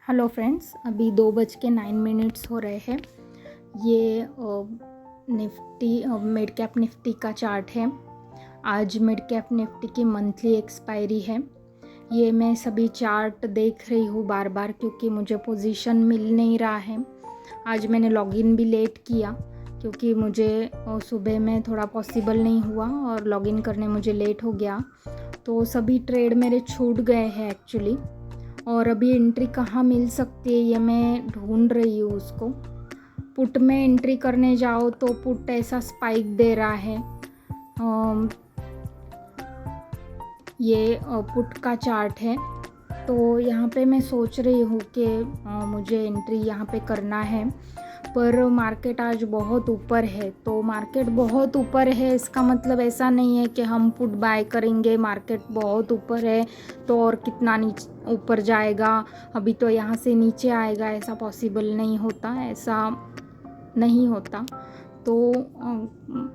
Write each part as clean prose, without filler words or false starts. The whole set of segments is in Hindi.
हेलो फ्रेंड्स, अभी 2:09 हो रहे हैं। ये निफ्टी मिड कैप निफ्टी का चार्ट है। आज मिड कैप निफ्टी की मंथली एक्सपायरी है। ये मैं सभी चार्ट देख रही हूँ बार बार क्योंकि मुझे पोजीशन मिल नहीं रहा है। आज मैंने लॉगिन भी लेट किया क्योंकि मुझे सुबह में थोड़ा पॉसिबल नहीं हुआ और लॉगिन करने मुझे लेट हो गया, तो सभी ट्रेड मेरे छूट गए हैं एक्चुअली। और अभी एंट्री कहाँ मिल सकती है ये मैं ढूंढ रही हूँ उसको। पुट में एंट्री करने जाओ तो पुट ऐसा स्पाइक दे रहा है। ये पुट का चार्ट है, तो यहाँ पे मैं सोच रही हूँ कि मुझे एंट्री यहाँ पे करना है, पर मार्केट आज बहुत ऊपर है। तो मार्केट बहुत ऊपर है इसका मतलब ऐसा नहीं है कि हम पुट बाय करेंगे। मार्केट बहुत ऊपर है तो और कितना नीचे ऊपर जाएगा, अभी तो यहाँ से नीचे आएगा, ऐसा पॉसिबल नहीं होता, ऐसा नहीं होता। तो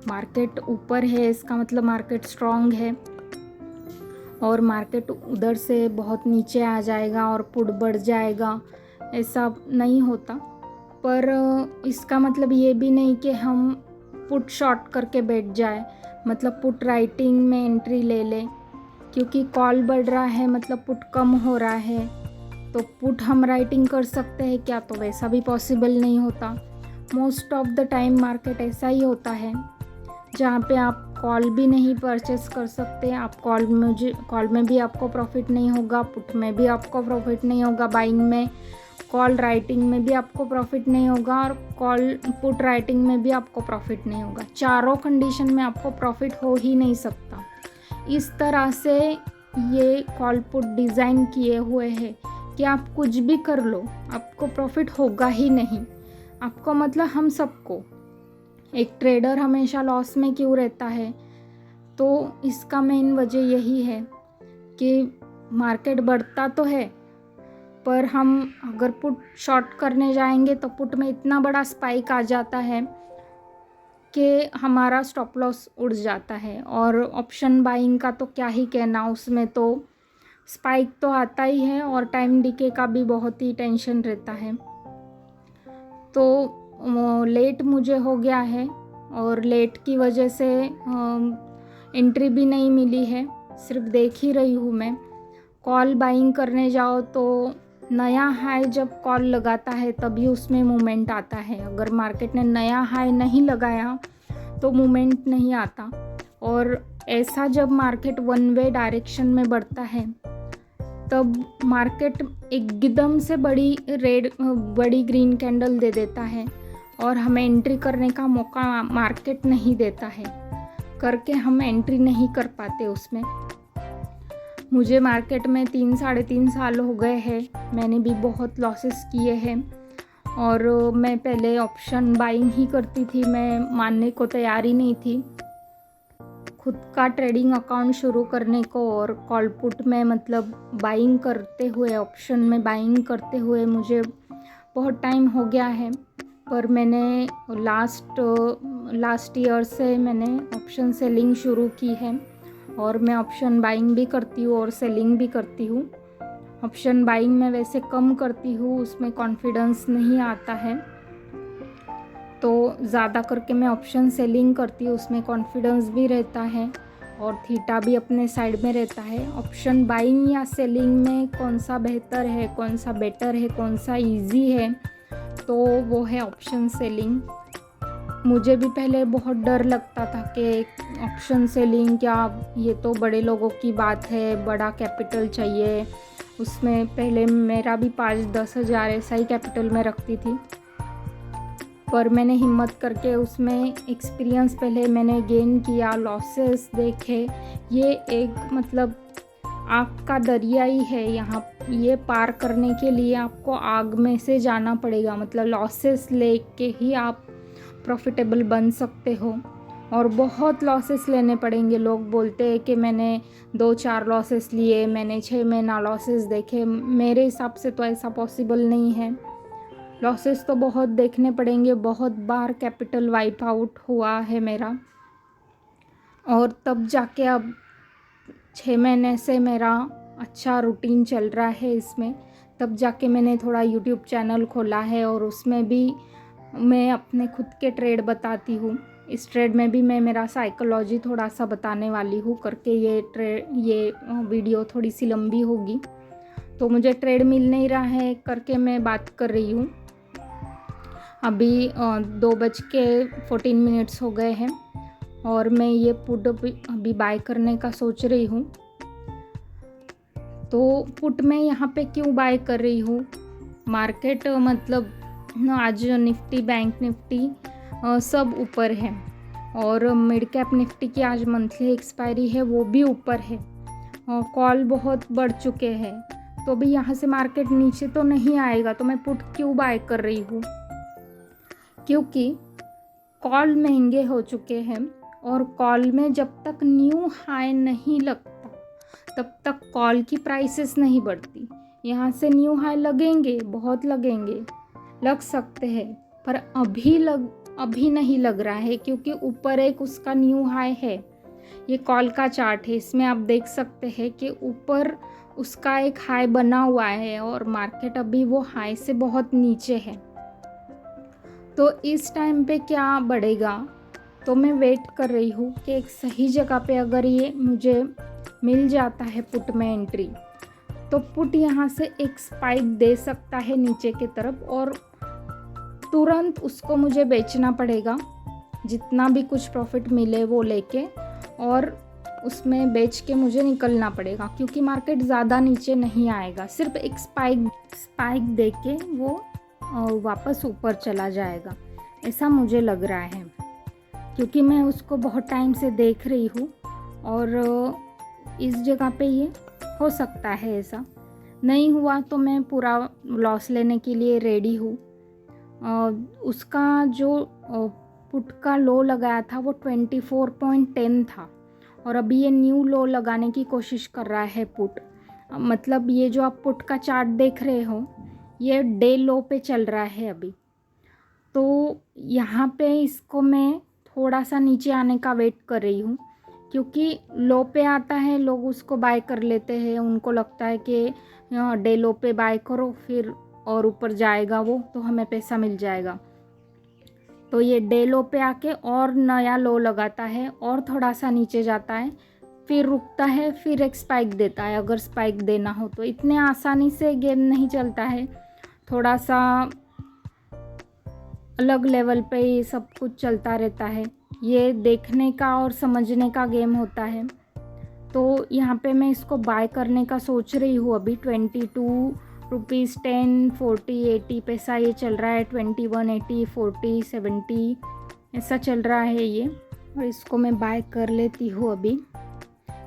मार्केट ऊपर है इसका मतलब मार्केट स्ट्रॉन्ग है और मार्केट उधर से बहुत नीचे आ जाएगा और पुट बढ़ जाएगा, ऐसा नहीं होता। पर इसका मतलब ये भी नहीं कि हम पुट शॉर्ट करके बैठ जाए, मतलब पुट राइटिंग में एंट्री ले लें क्योंकि कॉल बढ़ रहा है मतलब पुट कम हो रहा है, तो पुट हम राइटिंग कर सकते हैं क्या? तो वैसा भी पॉसिबल नहीं होता। Most of the time market ऐसा ही होता है जहाँ पे आप कॉल भी नहीं परचेस कर सकते। आप कॉल में भी आपको प्रॉफिट नहीं होगा, पुट में भी आपको प्रॉफिट नहीं होगा, बाइंग में, कॉल राइटिंग में भी आपको प्रॉफिट नहीं होगा और कॉल पुट राइटिंग में भी आपको प्रॉफिट नहीं होगा। चारों कंडीशन में आपको प्रॉफिट हो ही नहीं सकता। इस तरह से ये कॉल पुट डिज़ाइन किए हुए हैं कि आप कुछ भी कर लो आपको प्रॉफिट होगा ही नहीं। आपको मतलब हम सबको, एक ट्रेडर हमेशा लॉस में क्यों रहता है? तो इसका मेन वजह यही है कि मार्केट बढ़ता तो है पर हम अगर पुट शॉर्ट करने जाएंगे तो पुट में इतना बड़ा स्पाइक आ जाता है कि हमारा स्टॉप लॉस उड़ जाता है। और ऑप्शन बाइंग का तो क्या ही कहना, उसमें तो स्पाइक तो आता ही है और टाइम डिके का भी बहुत ही टेंशन रहता है। तो लेट मुझे हो गया है और लेट की वजह से एंट्री भी नहीं मिली है, सिर्फ देख ही रही हूँ मैं। कॉल बाइंग करने जाओ तो नया हाई जब कॉल लगाता है तभी उसमें मूवमेंट आता है। अगर मार्केट ने नया हाई नहीं लगाया तो मूवमेंट नहीं आता। और ऐसा जब मार्केट वन वे डायरेक्शन में बढ़ता है तब मार्केट एकदम से बड़ी ग्रीन कैंडल दे देता है और हमें एंट्री करने का मौका मार्केट नहीं देता है, करके हम एंट्री नहीं कर पाते उसमें। मुझे मार्केट में 3-3.5 साल हो गए हैं, मैंने भी बहुत लॉसेस किए हैं और मैं पहले ऑप्शन बाइंग ही करती थी, मैं मानने को तैयार ही नहीं थी खुद का ट्रेडिंग अकाउंट शुरू करने को। और कॉल पुट में मतलब बाइंग करते हुए, ऑप्शन में बाइंग करते हुए मुझे बहुत टाइम हो गया है। पर मैंने लास्ट ईयर से मैंने ऑप्शन सेलिंग शुरू की है और मैं ऑप्शन बाइंग भी करती हूँ और सेलिंग भी करती हूँ। ऑप्शन बाइंग में वैसे कम करती हूँ, उसमें कॉन्फिडेंस नहीं आता है, तो ज़्यादा करके मैं ऑप्शन सेलिंग करती हूँ, उसमें कॉन्फिडेंस भी रहता है और थीटा भी अपने साइड में रहता है। ऑप्शन बाइंग या सेलिंग में कौन सा बेहतर है, कौन सा बेटर है, कौन सा इजी है, तो वो है ऑप्शन सेलिंग। मुझे भी पहले बहुत डर लगता था कि ऑप्शन सेलिंग क्या, ये तो बड़े लोगों की बात है, बड़ा कैपिटल चाहिए। उसमें पहले मेरा भी 5-10 हज़ार ऐसा ही कैपिटल में रखती थी, पर मैंने हिम्मत करके उसमें एक्सपीरियंस पहले मैंने गेन किया, लॉसेस देखे। ये एक मतलब आग का दरिया ही है, यहाँ ये पार करने के लिए आपको आग में से जाना पड़ेगा, मतलब लॉसेस लेके ही आप प्रॉफिटेबल बन सकते हो और बहुत लॉसेस लेने पड़ेंगे। लोग बोलते हैं कि मैंने 2-4 लॉसेस लिए, मैंने 6 महीना लॉसेस देखे, मेरे हिसाब से तो ऐसा पॉसिबल नहीं है। लॉसेस तो बहुत देखने पड़ेंगे, बहुत बार कैपिटल वाइप आउट हुआ है मेरा और तब जाके अब 6 महीने से मेरा अच्छा रूटीन चल रहा है इसमें, तब जाके मैंने थोड़ा यूट्यूब चैनल खोला है और उसमें भी मैं अपने खुद के ट्रेड बताती हूँ। इस ट्रेड में भी मैं मेरा साइकोलॉजी थोड़ा सा बताने वाली हूँ करके ये वीडियो थोड़ी सी लंबी होगी। तो मुझे ट्रेड मिल नहीं रहा है करके मैं बात कर रही हूँ। अभी 2:14 हो गए हैं और मैं ये पुट अभी बाय करने का सोच रही हूँ। तो पुट मैं यहाँ पे क्यों बाय कर रही हूँ, मार्केट मतलब आज निफ्टी, बैंक निफ्टी सब ऊपर है और मिड कैप निफ्टी की आज मंथली एक्सपायरी है, वो भी ऊपर है। कॉल बहुत बढ़ चुके हैं, तो भी यहाँ से मार्केट नीचे तो नहीं आएगा, तो मैं पुट क्यों बाय कर रही हूँ, क्योंकि कॉल महंगे हो चुके हैं और कॉल में जब तक न्यू हाई नहीं लगता तब तक कॉल की प्राइसेस नहीं बढ़ती। यहाँ से न्यू हाई लगेंगे, बहुत लगेंगे, लग सकते हैं, पर अभी नहीं लग रहा है क्योंकि ऊपर एक उसका न्यू हाई है। ये कॉल का चार्ट है, इसमें आप देख सकते हैं कि ऊपर उसका एक हाई बना हुआ है और मार्केट अभी वो हाई से बहुत नीचे है। तो इस टाइम पे क्या बढ़ेगा, तो मैं वेट कर रही हूँ कि एक सही जगह पे अगर ये मुझे मिल जाता है पुट में एंट्री, तो पुट यहाँ से एक स्पाइक दे सकता है नीचे की तरफ और तुरंत उसको मुझे बेचना पड़ेगा, जितना भी कुछ प्रॉफिट मिले वो लेके, और उसमें बेच के मुझे निकलना पड़ेगा क्योंकि मार्केट ज़्यादा नीचे नहीं आएगा। सिर्फ एक स्पाइक दे के वो वापस ऊपर चला जाएगा, ऐसा मुझे लग रहा है क्योंकि मैं उसको बहुत टाइम से देख रही हूँ और इस जगह पे ये हो सकता है। ऐसा नहीं हुआ तो मैं पूरा लॉस लेने के लिए रेडी हूँ। उसका जो पुट का लो लगाया था वो 24.10 था और अभी ये न्यू लो लगाने की कोशिश कर रहा है पुट। मतलब ये जो आप पुट का चार्ट देख रहे हो ये डे लो पे चल रहा है अभी, तो यहाँ पे इसको मैं थोड़ा सा नीचे आने का वेट कर रही हूँ क्योंकि लो पे आता है, लोग उसको बाय कर लेते हैं, उनको लगता है कि डे लो पे बाय करो फिर और ऊपर जाएगा वो तो हमें पैसा मिल जाएगा। तो ये डे लो पे आके और नया लो लगाता है और थोड़ा सा नीचे जाता है, फिर रुकता है, फिर एक स्पाइक देता है अगर स्पाइक देना हो तो। इतने आसानी से गेम नहीं चलता है, थोड़ा सा अलग लेवल पे ये सब कुछ चलता रहता है, ये देखने का और समझने का गेम होता है। तो यहाँ पे मैं इसको बाय करने का सोच रही हूँ। अभी 22 रुपीज़ 10, 40, 80 पैसा ये चल रहा है, 21, 80, 40, 70 ऐसा चल रहा है ये, और इसको मैं बाय कर लेती हूँ। अभी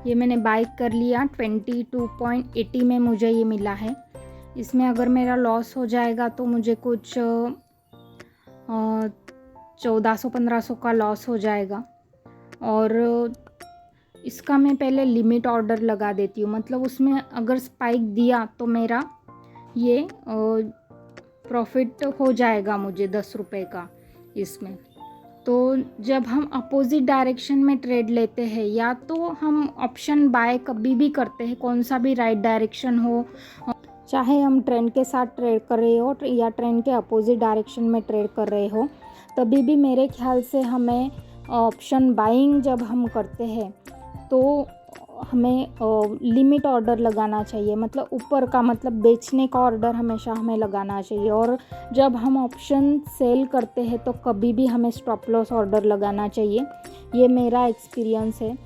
ये मैंने बाय कर लिया, 22.80 में मुझे ये मिला है। इसमें अगर मेरा लॉस हो जाएगा तो मुझे कुछ 1400-1500 का लॉस हो जाएगा और इसका मैं पहले लिमिट ऑर्डर लगा देती हूँ। मतलब उसमें अगर स्पाइक दिया तो मेरा ये प्रॉफिट हो जाएगा मुझे 10 रुपये का इसमें। तो जब हम अपोजिट डायरेक्शन में ट्रेड लेते हैं या तो हम ऑप्शन बाय कभी भी करते हैं, कौन सा भी राइट डायरेक्शन हो, चाहे हम ट्रेंड के साथ ट्रेड कर रहे हो या ट्रेंड के अपोजिट डायरेक्शन में ट्रेड कर रहे हो, तभी भी मेरे ख्याल से हमें ऑप्शन बाइंग जब हम करते हैं तो हमें लिमिट ऑर्डर लगाना चाहिए। मतलब ऊपर का, मतलब बेचने का ऑर्डर हमेशा हमें लगाना चाहिए। और जब हम ऑप्शन सेल करते हैं तो कभी भी हमें स्टॉप लॉस ऑर्डर लगाना चाहिए, ये मेरा एक्सपीरियंस है।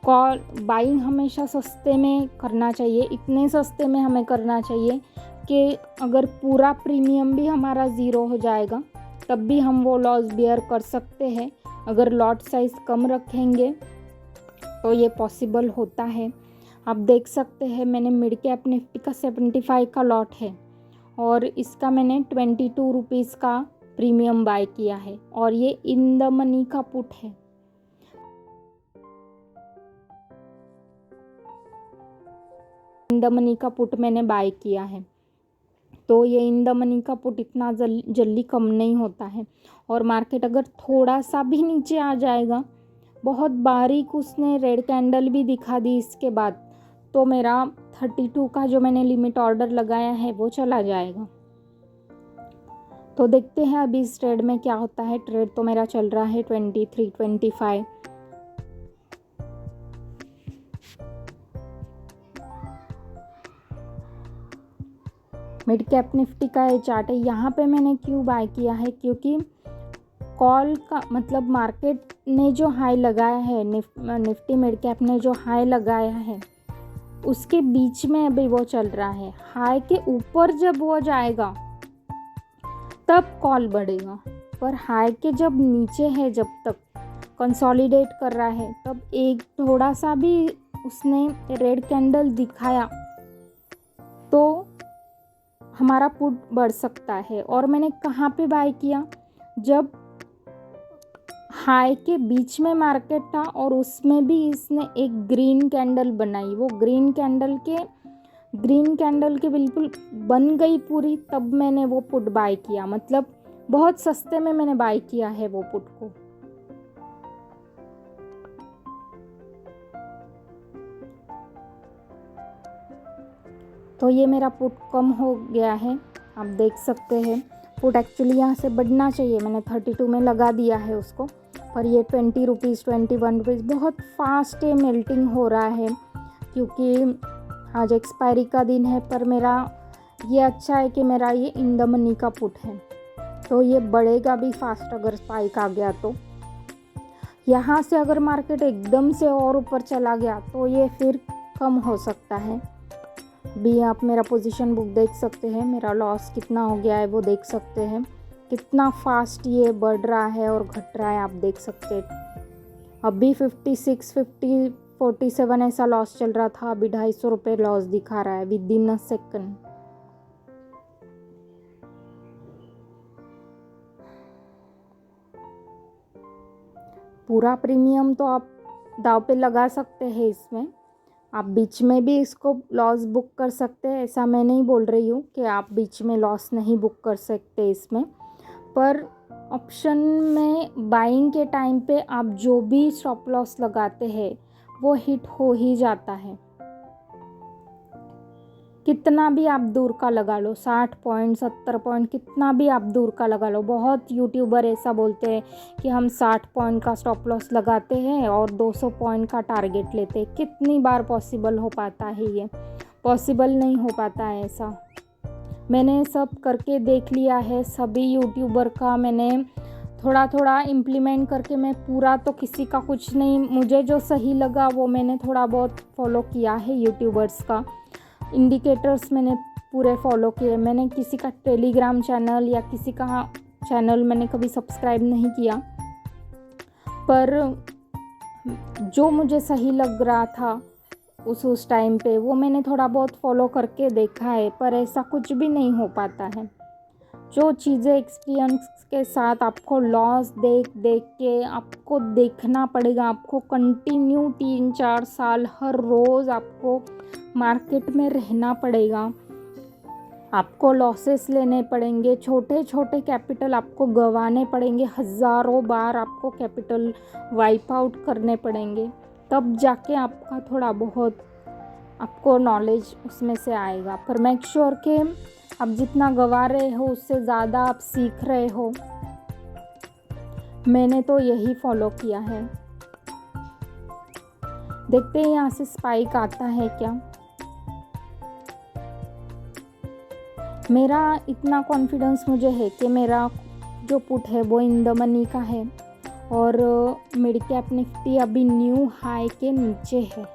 कॉल बाइंग हमेशा सस्ते में करना चाहिए, इतने सस्ते में हमें करना चाहिए कि अगर पूरा प्रीमियम भी हमारा ज़ीरो हो जाएगा तब भी हम वो लॉस बियर कर सकते हैं। अगर लॉट साइज़ कम रखेंगे तो ये पॉसिबल होता है। आप देख सकते हैं मैंने मिड कैप निफ्टी का 75 का लॉट है और इसका मैंने 22 रुपीज़ का प्रीमियम बाय किया है और ये इन द मनी का पुट है। इन द मनी का पुट मैंने बाय किया है, तो ये इन द मनी का पुट इतना जल्दी कम नहीं होता है। और मार्केट अगर थोड़ा सा भी नीचे आ जाएगा, बहुत बारीक उसने रेड कैंडल भी दिखा दी इसके बाद, तो मेरा 32 का जो मैंने लिमिट ऑर्डर लगाया है वो चला जाएगा। तो देखते हैं अभी इस ट्रेड में क्या होता है। ट्रेड तो मेरा चल रहा है 23, 25। मिड कैप निफ्टी का ये चार्ट है। यहाँ पे मैंने क्यों बाय किया है, क्योंकि कॉल का मतलब मार्केट ने जो हाई लगाया है, निफ्टी मिड कैप ने जो हाई लगाया है उसके बीच में अभी वो चल रहा है। हाई के ऊपर जब वो जाएगा तब कॉल बढ़ेगा, पर हाई के जब नीचे है, जब तक कंसोलिडेट कर रहा है, तब एक थोड़ा सा भी उसने रेड कैंडल दिखाया तो हमारा पुट बढ़ सकता है। और मैंने कहाँ पे बाय किया, जब हाई के बीच में मार्केट था और उसमें भी इसने एक ग्रीन कैंडल बनाई, वो ग्रीन कैंडल के बिल्कुल बन गई पूरी, तब मैंने वो पुट बाय किया। मतलब बहुत सस्ते में मैंने बाय किया है वो पुट को। तो ये मेरा पुट कम हो गया है, आप देख सकते हैं। पुट एक्चुअली यहाँ से बढ़ना चाहिए, मैंने 32 में लगा दिया है उसको, पर ये 20 रुपीज़ 21 रुपीज़ बहुत फास्ट है मेल्टिंग हो रहा है, क्योंकि आज एक्सपायरी का दिन है। पर मेरा ये अच्छा है कि मेरा ये इन द मनी का पुट है, तो ये बढ़ेगा भी फास्ट अगर स्पाइक आ गया तो। यहाँ से अगर मार्केट एकदम से और ऊपर चला गया तो ये फिर कम हो सकता है। भी आप मेरा पोजीशन बुक देख सकते हैं, मेरा लॉस कितना हो गया है वो देख सकते हैं, कितना फास्ट ये बढ़ रहा है और घट रहा है आप देख सकते हैं। अभी 56, 50, 47 ऐसा लॉस चल रहा था, अभी 250 रुपये लॉस दिखा रहा है विद इन अ सेकंड। पूरा प्रीमियम तो आप दाव पे लगा सकते हैं इसमें, आप बीच में भी इसको लॉस बुक कर सकते हैं, ऐसा मैं नहीं बोल रही हूँ कि आप बीच में लॉस नहीं बुक कर सकते इसमें। पर ऑप्शन में बाइंग के टाइम पे आप जो भी स्टॉप लॉस लगाते हैं वो हिट हो ही जाता है, कितना भी आप दूर का लगा लो, 60 पॉइंट 70 पॉइंट कितना भी आप दूर का लगा लो। बहुत यूट्यूबर ऐसा बोलते हैं कि हम 60 पॉइंट का स्टॉप लॉस लगाते हैं और 200 पॉइंट का टारगेट लेते हैं। कितनी बार पॉसिबल हो पाता है, ये पॉसिबल नहीं हो पाता है ऐसा। मैंने सब करके देख लिया है, सभी यूट्यूबर का मैंने थोड़ा थोड़ा इम्प्लीमेंट करके, मैं पूरा तो किसी का कुछ नहीं, मुझे जो सही लगा वो मैंने थोड़ा बहुत फॉलो किया है। यूट्यूबर्स का इंडिकेटर्स मैंने पूरे फॉलो किए। मैंने किसी का टेलीग्राम चैनल या किसी का चैनल मैंने कभी सब्सक्राइब नहीं किया, पर जो मुझे सही लग रहा था उस टाइम पे वो मैंने थोड़ा बहुत फॉलो करके देखा है, पर ऐसा कुछ भी नहीं हो पाता है। जो चीज़ें एक्सपीरियंस के साथ आपको लॉस देख देख के आपको देखना पड़ेगा, आपको कंटिन्यू 3-4 साल हर रोज़ आपको मार्केट में रहना पड़ेगा, आपको लॉसेस लेने पड़ेंगे, छोटे छोटे कैपिटल आपको गंवाने पड़ेंगे, हज़ारों बार आपको कैपिटल वाइप आउट करने पड़ेंगे, तब जाके आपका थोड़ा बहुत आपको नॉलेज उसमें से आएगा। पर मेक श्योर कि आप जितना गंवा रहे हो उससे ज़्यादा आप सीख रहे हो। मैंने तो यही फॉलो किया है। देखते हैं यहाँ से स्पाइक आता है क्या। मेरा इतना कॉन्फिडेंस मुझे है कि मेरा जो पुट है वो इन द मनी का है, और मिड कैप निफ्टी अभी न्यू हाई के नीचे है।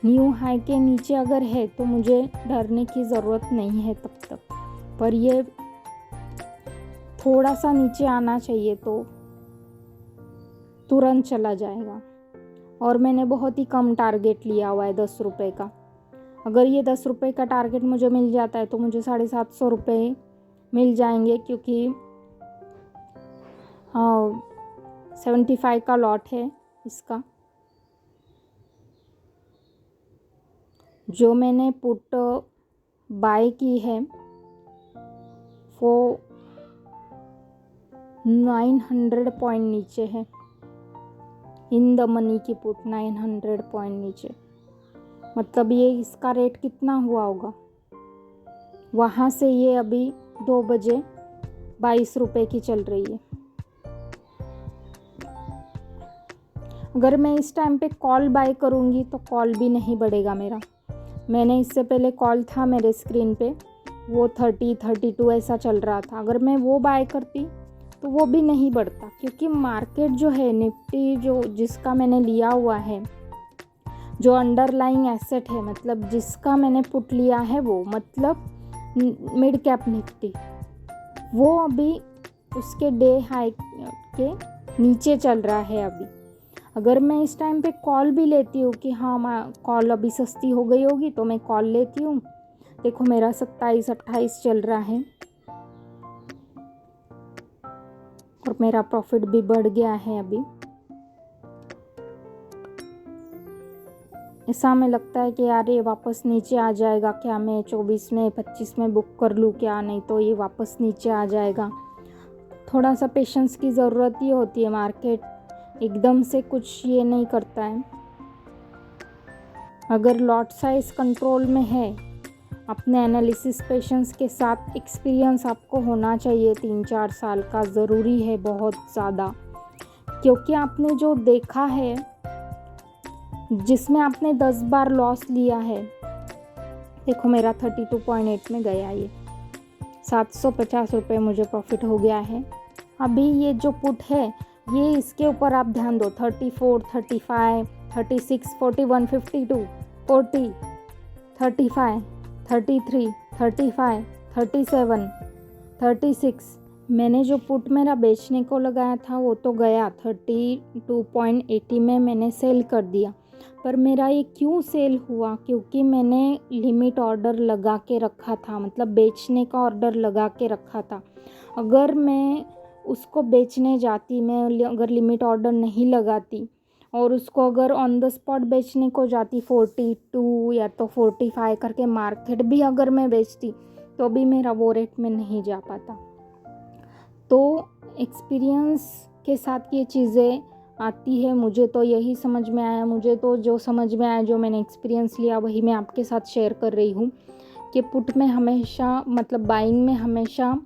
न्यू हाई के नीचे अगर है तो मुझे डरने की ज़रूरत नहीं है तब तक, पर ये थोड़ा सा नीचे आना चाहिए तो तुरंत चला जाएगा। और मैंने बहुत ही कम टारगेट लिया हुआ है 10 रुपये का। अगर ये 10 रुपये का टारगेट मुझे मिल जाता है तो मुझे 750 रुपये मिल जाएंगे, क्योंकि 75 का लॉट है इसका। जो मैंने पुट बाय की है वो 900 पॉइंट नीचे है, इन द मनी की पुट 900 पॉइंट नीचे। मतलब ये इसका रेट कितना हुआ होगा, वहाँ से ये अभी 2 बजे 22 रुपये की चल रही है। अगर मैं इस टाइम पे कॉल बाय करूँगी तो कॉल भी नहीं बढ़ेगा मेरा। मैंने इससे पहले कॉल था मेरे स्क्रीन पे, वो 30-32 ऐसा चल रहा था। अगर मैं वो बाय करती तो वो भी नहीं बढ़ता, क्योंकि मार्केट जो है निफ्टी जो जिसका मैंने लिया हुआ है, जो अंडरलाइंग एसेट है, मतलब जिसका मैंने पुट लिया है, वो मतलब मिड कैप निफ्टी, वो अभी उसके डे हाई के नीचे चल रहा है अभी। अगर मैं इस टाइम पे कॉल भी लेती हूँ कि हाँ कॉल अभी सस्ती हो गई होगी तो मैं कॉल लेती हूँ, देखो मेरा 27-28 चल रहा है और मेरा प्रॉफिट भी बढ़ गया है अभी। ऐसा हमें लगता है कि यार ये वापस नीचे आ जाएगा क्या, मैं 24 में 25 में बुक कर लूँ क्या, नहीं तो ये वापस नीचे आ जाएगा। थोड़ा सा पेशेंस की ज़रूरत ही होती है, मार्केट एकदम से कुछ ये नहीं करता है। अगर लॉट साइज कंट्रोल में है, अपने एनालिसिस पेशेंस के साथ एक्सपीरियंस आपको होना चाहिए 3-4 साल का, ज़रूरी है बहुत ज़्यादा, क्योंकि आपने जो देखा है जिसमें आपने 10 बार लॉस लिया है, देखो मेरा 32.8 में गया, ये 750 रुपये मुझे प्रॉफिट हो गया है। अभी ये जो पुट है ये इसके ऊपर आप ध्यान दो, 34, 35, 36, 41, 52, 40, 35, 33, 35, 37, 36। मैंने जो पुट मेरा बेचने को लगाया था वो तो गया 32.80 में मैंने सेल कर दिया। पर मेरा ये क्यों सेल हुआ, क्योंकि मैंने लिमिट ऑर्डर लगा के रखा था, मतलब बेचने का ऑर्डर लगा के रखा था। अगर मैं उसको बेचने जाती, मैं अगर लिमिट ऑर्डर नहीं लगाती और उसको अगर ऑन द स्पॉट बेचने को जाती 42 या तो 45 करके मार्केट भी अगर मैं बेचती तो भी मेरा वो रेट में नहीं जा पाता। तो एक्सपीरियंस के साथ ये चीज़ें आती है, मुझे तो यही समझ में आया, मुझे तो जो समझ में आया, जो मैंने एक्सपीरियंस लिया वही मैं आपके साथ शेयर कर रही हूँ कि पुट में हमेशा, मतलब बाइंग में हमेशा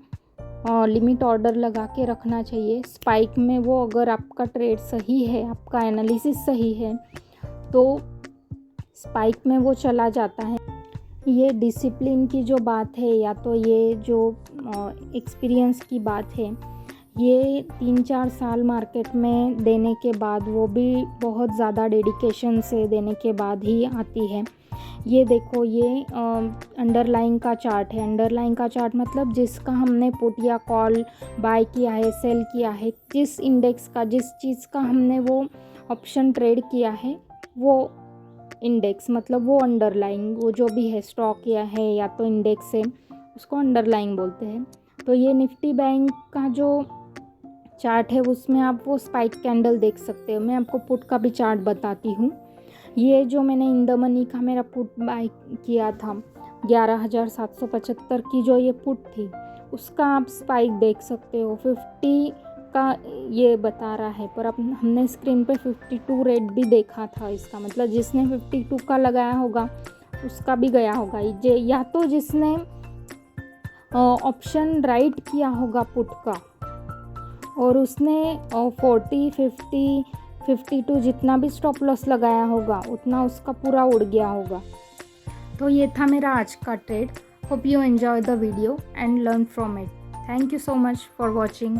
लिमिट ऑर्डर लगा के रखना चाहिए। स्पाइक में वो अगर आपका ट्रेड सही है, आपका एनालिसिस सही है, तो स्पाइक में वो चला जाता है। ये डिसिप्लिन की जो बात है या तो ये जो एक्सपीरियंस की बात है, ये 3-4 साल मार्केट में देने के बाद, वो भी बहुत ज़्यादा डेडिकेशन से देने के बाद ही आती है। ये देखो, ये अंडरलाइंग का चार्ट है। अंडरलाइंग का चार्ट मतलब जिसका हमने पुट या कॉल बाय किया है, सेल किया है, जिस इंडेक्स का, जिस चीज़ का हमने वो ऑप्शन ट्रेड किया है, वो इंडेक्स, मतलब वो अंडरलाइंग, वो जो भी है स्टॉक या तो इंडेक्स है, उसको अंडरलाइंग बोलते हैं। तो ये निफ्टी बैंक का जो चार्ट है उसमें आप वो स्पाइक कैंडल देख सकते हो। मैं आपको पुट का भी चार्ट बताती हूँ। ये जो मैंने इन द मनी का मेरा पुट बाय किया था 11,775 की जो ये पुट थी, उसका आप स्पाइक देख सकते हो। 50 का ये बता रहा है, पर अब हमने स्क्रीन पे 52 रेट भी देखा था इसका, मतलब जिसने 52 का लगाया होगा उसका भी गया होगा, या तो जिसने ऑप्शन राइट किया होगा पुट का और उसने 40, 50, 52 जितना भी स्टॉप लॉस लगाया होगा उतना उसका पूरा उड़ गया होगा। तो ये था मेरा आज का trade. Hope you enjoy the video and learn from it. Thank you so much for watching.